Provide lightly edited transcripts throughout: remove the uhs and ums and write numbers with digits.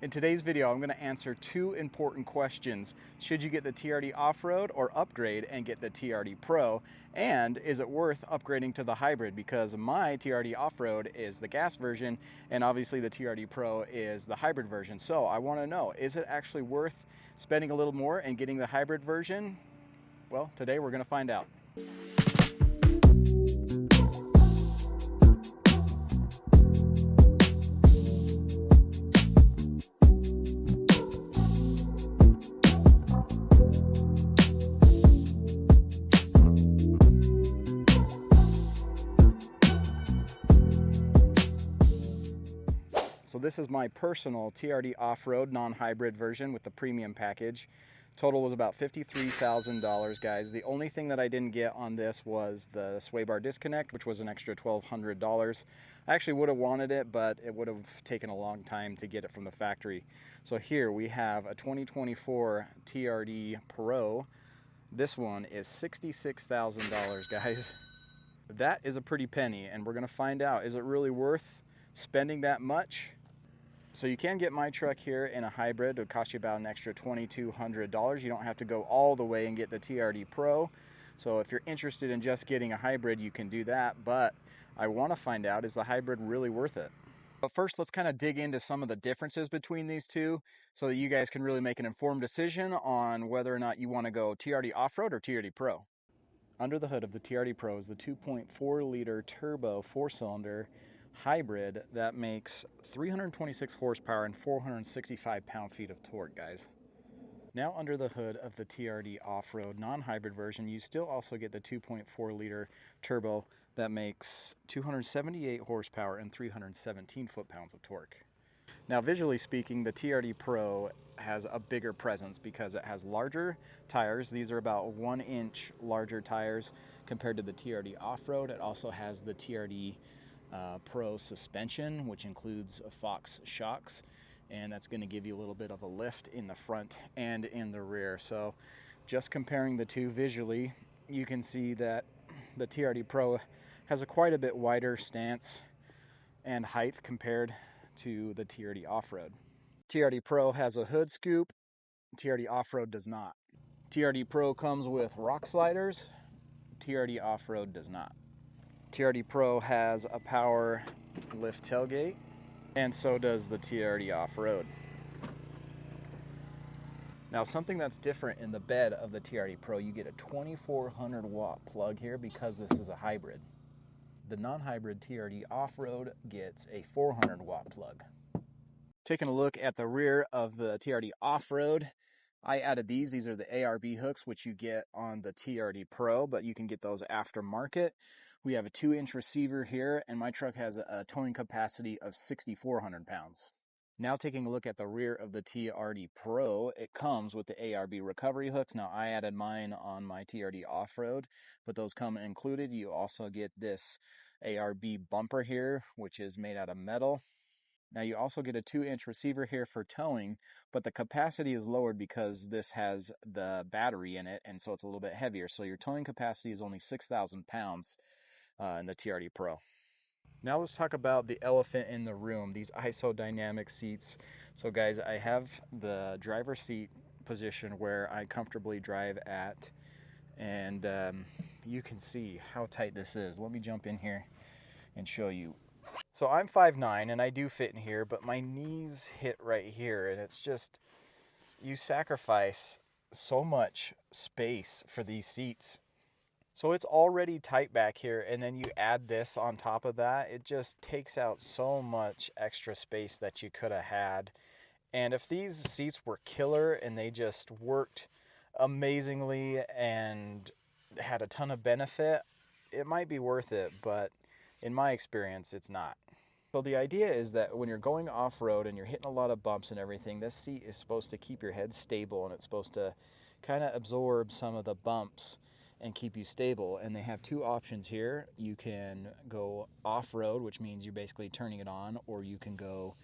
In today's video, I'm going to answer two important questions. Should you get the TRD Off-Road or upgrade and get the TRD Pro? And is it worth upgrading to the hybrid? Because my TRD Off-Road is the gas version, and obviously the TRD Pro is the hybrid version. So I want to know, is it actually worth spending a little more and getting the hybrid version? Well, today we're going to find out. So this is my personal TRD Off-Road non-hybrid version with the premium package. Total was about $53,000, guys. The only thing that I didn't get on this was the sway bar disconnect, which was an extra $1,200. I actually would have wanted it, but it would have taken a long time to get it from the factory. So here we have a 2024 TRD Pro. This one is $66,000, guys. That is a pretty penny, and we're gonna find out, is it really worth spending that much? So you can get my truck here in a hybrid. It would cost you about an extra $2,200. You don't have to go all the way and get the TRD Pro. So if you're interested in just getting a hybrid, you can do that. But I want to find out, is the hybrid really worth it? But first, let's kind of dig into some of the differences between these two so that you guys can really make an informed decision on whether or not you want to go TRD Off-Road or TRD Pro. Under the hood of the TRD Pro is the 2.4 liter turbo 4-cylinder hybrid that makes 326 horsepower and 465 pound-feet of torque, guys. Now under the hood of the TRD Off-Road non-hybrid version, you still also get the 2.4 liter turbo that makes 278 horsepower and 317 foot-pounds of torque. Now visually speaking, the TRD Pro has a bigger presence because it has larger tires. These are about 1 inch larger tires compared to the TRD Off-Road. It also has the TRD Pro suspension, which includes Fox shocks, and that's going to give you a little bit of a lift in the front and in the rear. So just comparing the two visually, you can see that the TRD Pro has a quite a bit wider stance and height compared to the TRD Off-Road. TRD Pro has a hood scoop, TRD Off-Road does not. TRD Pro comes with rock sliders, TRD Off-Road does not. TRD Pro has a power lift tailgate, and so does the TRD Off-Road. Now, something that's different in the bed of the TRD Pro, you get a 2400 watt plug here because this is a hybrid. The non-hybrid TRD Off-Road gets a 400 watt plug. Taking a look at the rear of the TRD Off-Road, I added these. These are the ARB hooks, which you get on the TRD Pro, but you can get those aftermarket. We have a 2-inch receiver here, and my truck has a towing capacity of 6,400 pounds. Now taking a look at the rear of the TRD Pro, it comes with the ARB recovery hooks. Now I added mine on my TRD Off-Road, but those come included. You also get this ARB bumper here, which is made out of metal. Now you also get a 2-inch receiver here for towing, but the capacity is lowered because this has the battery in it, and so it's a little bit heavier. So your towing capacity is only 6,000 pounds in the TRD Pro. Now let's talk about the elephant in the room, these isodynamic seats. So guys, I have the driver's seat position where I comfortably drive at, and you can see how tight this is. Let me jump in here and show you. So I'm 5'9", and I do fit in here, but my knees hit right here, and it's just, you sacrifice so much space for these seats. So it's already tight back here, and then you add this on top of that. It just takes out so much extra space that you could have had. And if these seats were killer and they just worked amazingly and had a ton of benefit, it might be worth it, but in my experience, it's not. So the idea is that when you're going off-road and you're hitting a lot of bumps and everything, this seat is supposed to keep your head stable, and it's supposed to kind of absorb some of the bumps and keep you stable. And they have two options here. You can go off-road, which means you're basically turning it on, or you can go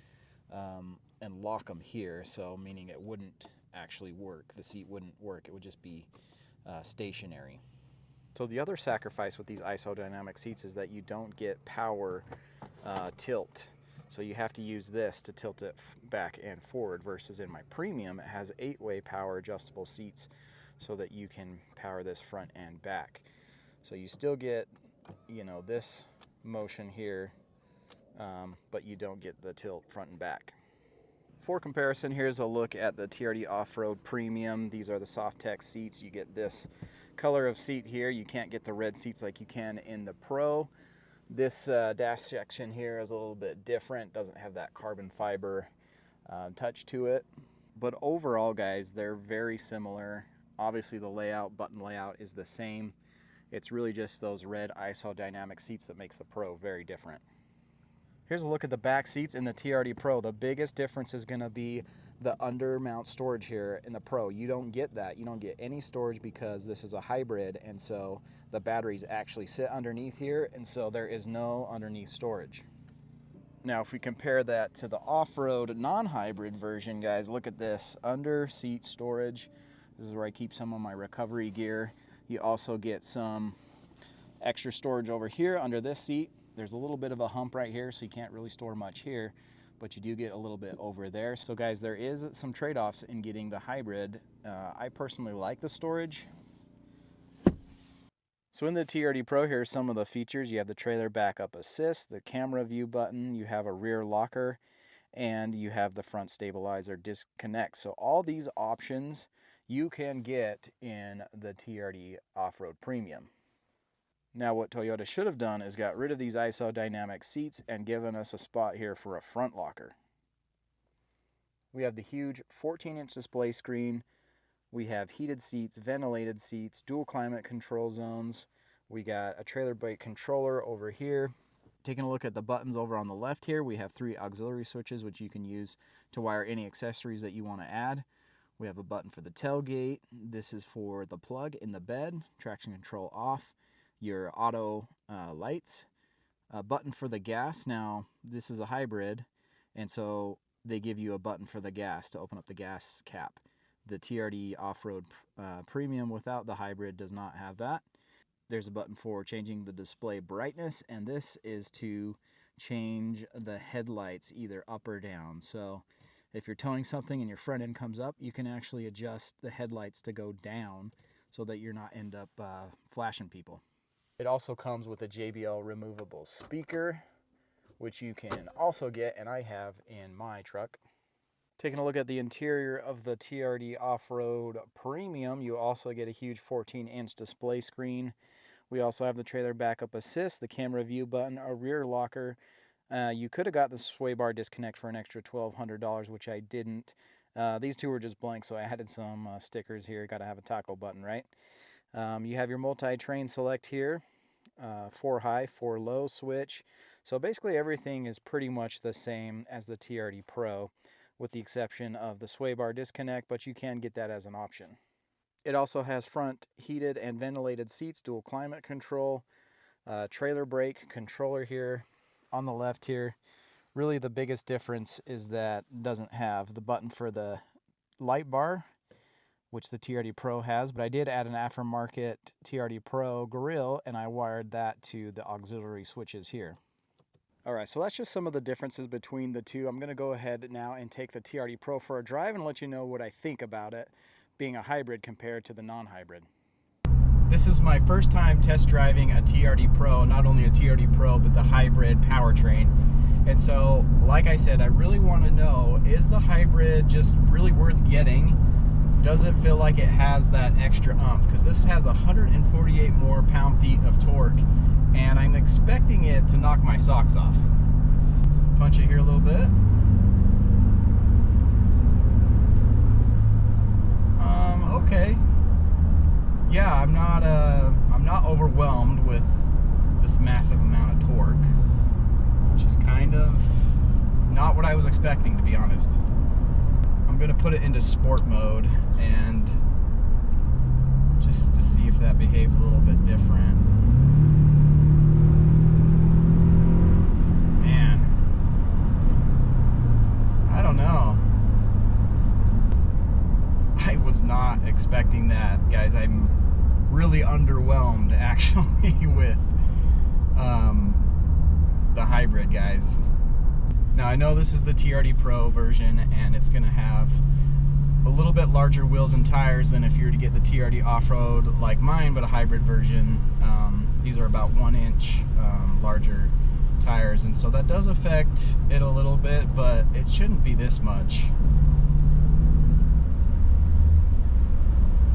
and lock them here, so meaning it wouldn't actually work. The seat wouldn't work. It would just be stationary. So the other sacrifice with these isodynamic seats is that you don't get power tilt. So you have to use this to tilt it back and forward, versus in my premium, it has 8-way power adjustable seats so that you can power this front and back. So you still get, you know, this motion here, but you don't get the tilt front and back. For comparison, here's a look at the TRD Off-Road Premium. These are the Soft-Tech seats. You get this color of seat here. You can't get the red seats like you can in the Pro. This dash section here is a little bit different. Doesn't have that carbon fiber touch to it. But overall, guys, they're very similar. Obviously, the layout, button layout is the same. It's really just those red isodynamic seats that makes the Pro very different. Here's a look at the back seats in the TRD Pro. The biggest difference is going to be the under mount storage here in the Pro. You don't get that. You don't get any storage because this is a hybrid, and so the batteries actually sit underneath here, and so there is no underneath storage. Now, if we compare that to the off-road non-hybrid version, guys, look at this. Under seat storage. This is where I keep some of my recovery gear. You also get some extra storage over here under this seat. There's a little bit of a hump right here, so you can't really store much here, but you do get a little bit over there. So guys, there is some trade-offs in getting the hybrid. I personally like the storage. So in the TRD Pro, here are some of the features. You have the trailer backup assist, the camera view button, you have a rear locker, and you have the front stabilizer disconnect. So all these options you can get in the TRD Off-Road Premium. Now, what Toyota should have done is got rid of these isodynamic seats and given us a spot here for a front locker. We have the huge 14-inch display screen. We have heated seats, ventilated seats, dual climate control zones. We got a trailer brake controller over here. Taking a look at the buttons over on the left here, we have 3 auxiliary switches, which you can use to wire any accessories that you want to add. We have a button for the tailgate. This is for the plug in the bed, traction control off. Your auto lights, a button for the gas. Now, this is a hybrid, and so they give you a button for the gas to open up the gas cap. The TRD Off-Road Premium without the hybrid does not have that. There's a button for changing the display brightness, and this is to change the headlights either up or down. So if you're towing something and your front end comes up, you can actually adjust the headlights to go down so that you're not end up flashing people. It also comes with a JBL removable speaker, which you can also get, and I have in my truck. Taking a look at the interior of the TRD Off-Road Premium, you also get a huge 14-inch display screen. We also have the trailer backup assist, the camera view button, a rear locker. You could have got the sway bar disconnect for an extra $1,200, which I didn't. These two were just blank, so I added some stickers here. Got to have a taco button, right? You have your multi-train select here, 4 high, 4 low switch. So basically everything is pretty much the same as the TRD Pro, with the exception of the sway bar disconnect, but you can get that as an option. It also has front heated and ventilated seats, dual climate control, trailer brake controller here on the left here. Really the biggest difference is that it doesn't have the button for the light bar, which the TRD Pro has, but I did add an aftermarket TRD Pro grill, and I wired that to the auxiliary switches here. All right, so that's just some of the differences between the two. I'm gonna go ahead now and take the TRD Pro for a drive and let you know what I think about it being a hybrid compared to the non-hybrid. This is my first time test driving a TRD Pro, not only a TRD Pro, but the hybrid powertrain. And so, like I said, I really wanna know, is the hybrid just really worth getting? Does it feel like it has that extra oomph? Because this has 148 more pound-feet of torque, and I'm expecting it to knock my socks off. Punch it here a little bit. Okay. Yeah, I'm not overwhelmed with this massive amount of torque, which is kind of not what I was expecting, to be honest. I'm gonna put it into sport mode and just to see if that behaves a little bit different. Man, I don't know. I was not expecting that, guys. I'm really underwhelmed actually with the hybrid, guys. Now I know this is the TRD Pro version, and it's gonna have a little bit larger wheels and tires than if you were to get the TRD Off-Road like mine, but a hybrid version. These are about 1 inch larger tires, and so that does affect it a little bit, but it shouldn't be this much.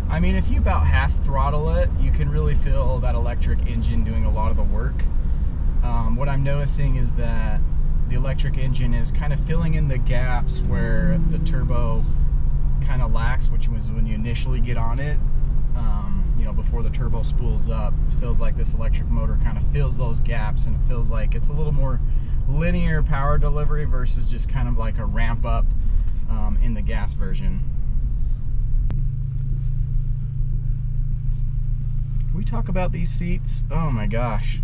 I mean, if you about half throttle it, you can really feel that electric engine doing a lot of the work. What I'm noticing is that the electric engine is kind of filling in the gaps where the turbo kind of lacks, which was when you initially get on it. You know, before the turbo spools up, it feels like this electric motor kind of fills those gaps, and it feels like it's a little more linear power delivery versus just kind of like a ramp up in the gas version. Can we talk about these seats? Oh my gosh.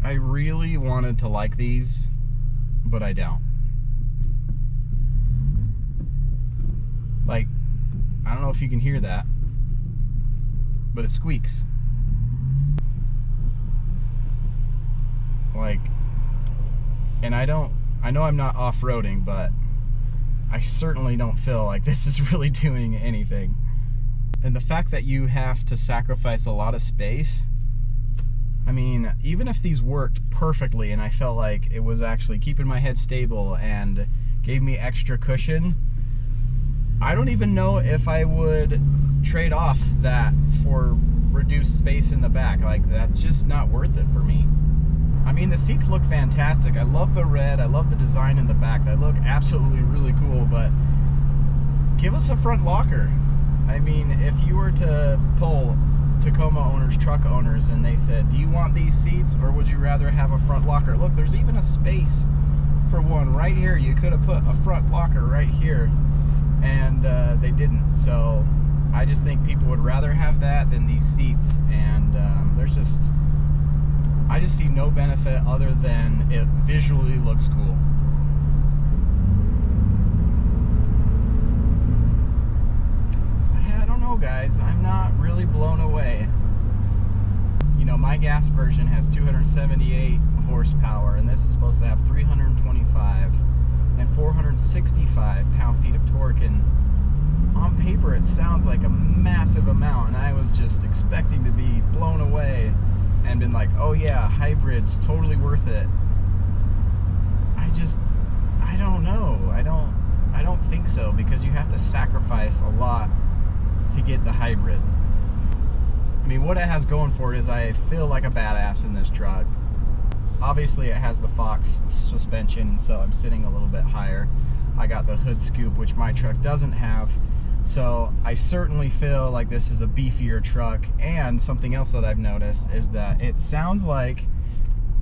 I really wanted to like these, but I don't. Like, I don't know if you can hear that, but it squeaks. Like, and I know I'm not off-roading, but I certainly don't feel like this is really doing anything. And the fact that you have to sacrifice a lot of space, I mean, even if these worked perfectly and I felt like it was actually keeping my head stable and gave me extra cushion, I don't even know if I would trade off that for reduced space in the back. Like, that's just not worth it for me. I mean, the seats look fantastic. I love the red. I love the design in the back. They look absolutely really cool, but give us a front locker. I mean, if you were to poll Tacoma owners, truck owners, and they said, do you want these seats or would you rather have a front locker? Look, there's even a space for one right here. You could have put a front locker right here, and they didn't. So I just think people would rather have that than these seats, and I just see no benefit other than it visually looks cool. I don't know, guys, I'm not really blown away. You know, my gas version has 278 horsepower, and this is supposed to have 325 and 465 pound-feet of torque, and on paper it sounds like a massive amount, and I was just expecting to be blown away and been like, oh yeah, hybrid's totally worth it. I don't know. I don't think so, because you have to sacrifice a lot to get the hybrid. I mean, what it has going for it is I feel like a badass in this truck. Obviously it has the Fox suspension, so I'm sitting a little bit higher. I got the hood scoop, which my truck doesn't have. So I certainly feel like this is a beefier truck. And something else that I've noticed is that it sounds like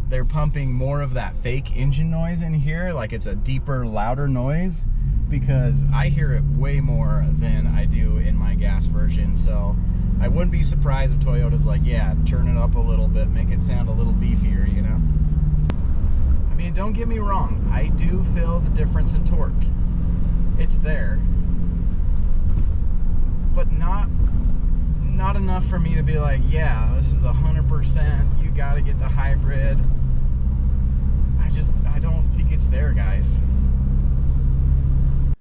they're pumping more of that fake engine noise in here, like it's a deeper, louder noise, because I hear it way more than I do in my gas version. So I wouldn't be surprised if Toyota's like, yeah, turn it up a little bit, make it sound a little beefier, you know? I mean, don't get me wrong, I do feel the difference in torque. It's there, but not enough for me to be like, yeah, this is 100%, you gotta get the hybrid. I don't think it's there, guys.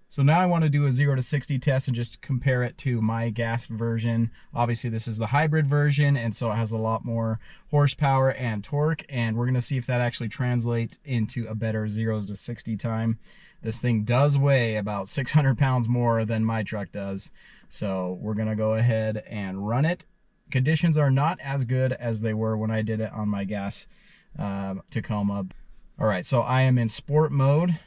So now I want to do a 0 to 60 test and just compare it to my gas version. Obviously this is the hybrid version, and so it has a lot more horsepower and torque, and we're going to see if that actually translates into a better 0 to 60 time. This thing does weigh about 600 pounds more than my truck does, so we're going to go ahead and run it. Conditions are not as good as they were when I did it on my gas Tacoma. All right, so I am in sport mode.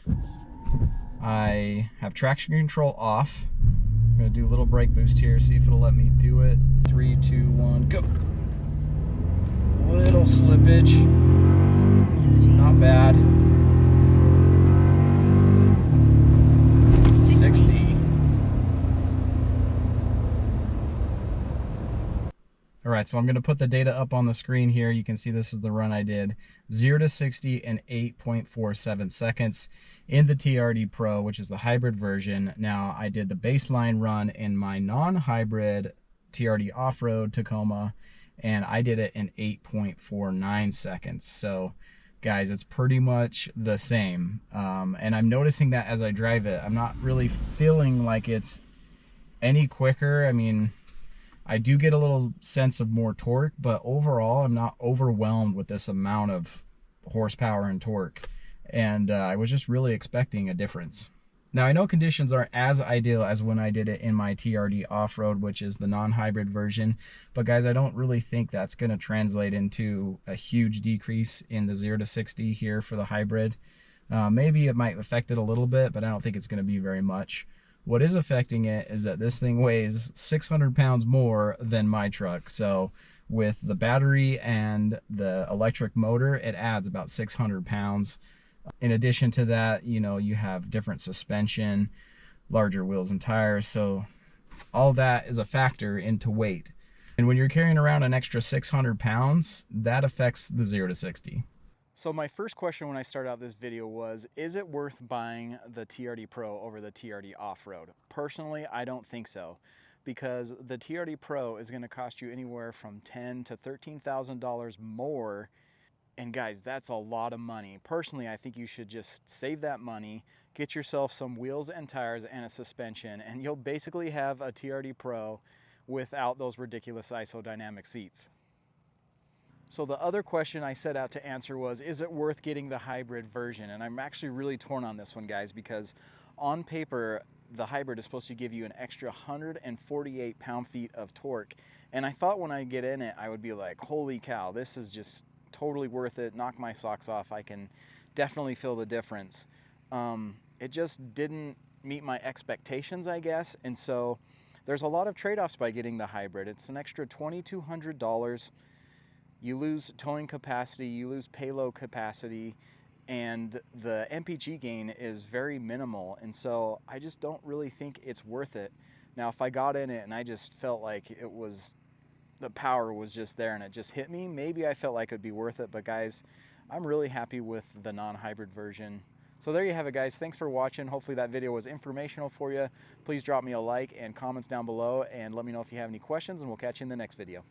I have traction control off. I'm gonna do a little brake boost here, see if it'll let me do it. 3, 2, 1, go. Little slippage, not bad. 60. All right, so I'm gonna put the data up on the screen here. You can see this is the run I did. 0 to 60 in 8.47 seconds in the TRD Pro, which is the hybrid version. Now, I did the baseline run in my non-hybrid TRD Off-Road Tacoma, and I did it in 8.49 seconds. So guys, it's pretty much the same. And I'm noticing that as I drive it, I'm not really feeling like it's any quicker. I mean, I do get a little sense of more torque, but overall I'm not overwhelmed with this amount of horsepower and torque. And I was just really expecting a difference. Now, I know conditions aren't as ideal as when I did it in my TRD Off-Road, which is the non-hybrid version, but guys, I don't really think that's going to translate into a huge decrease in the 0 to 60 here for the hybrid. Maybe it might affect it a little bit, but I don't think it's going to be very much. What is affecting it is that this thing weighs 600 pounds more than my truck. So with the battery and the electric motor, it adds about 600 pounds. In addition to that, you know, you have different suspension, larger wheels and tires. So all that is a factor into weight. And when you're carrying around an extra 600 pounds, that affects the 0 to 60. So my first question when I started out this video was, is it worth buying the TRD Pro over the TRD Off-Road? Personally, I don't think so, because the TRD Pro is going to cost you anywhere from $10,000 to $13,000 more. And guys, that's a lot of money. Personally, I think you should just save that money, get yourself some wheels and tires and a suspension, and you'll basically have a TRD Pro without those ridiculous isodynamic seats. So the other question I set out to answer was, is it worth getting the hybrid version? And I'm actually really torn on this one, guys, because on paper, the hybrid is supposed to give you an extra 148 pound-feet of torque. And I thought when I get in it, I would be like, holy cow, this is just totally worth it. Knock my socks off. I can definitely feel the difference. It just didn't meet my expectations, I guess. And so there's a lot of trade-offs by getting the hybrid. It's an extra $2,200. You lose towing capacity, you lose payload capacity, and the MPG gain is very minimal. And so I just don't really think it's worth it. Now, if I got in it and I just felt like it was, the power was just there and it just hit me, maybe I felt like it'd be worth it. But guys, I'm really happy with the non-hybrid version. So there you have it, guys. Thanks for watching. Hopefully that video was informational for you. Please drop me a like and comments down below and let me know if you have any questions, and we'll catch you in the next video.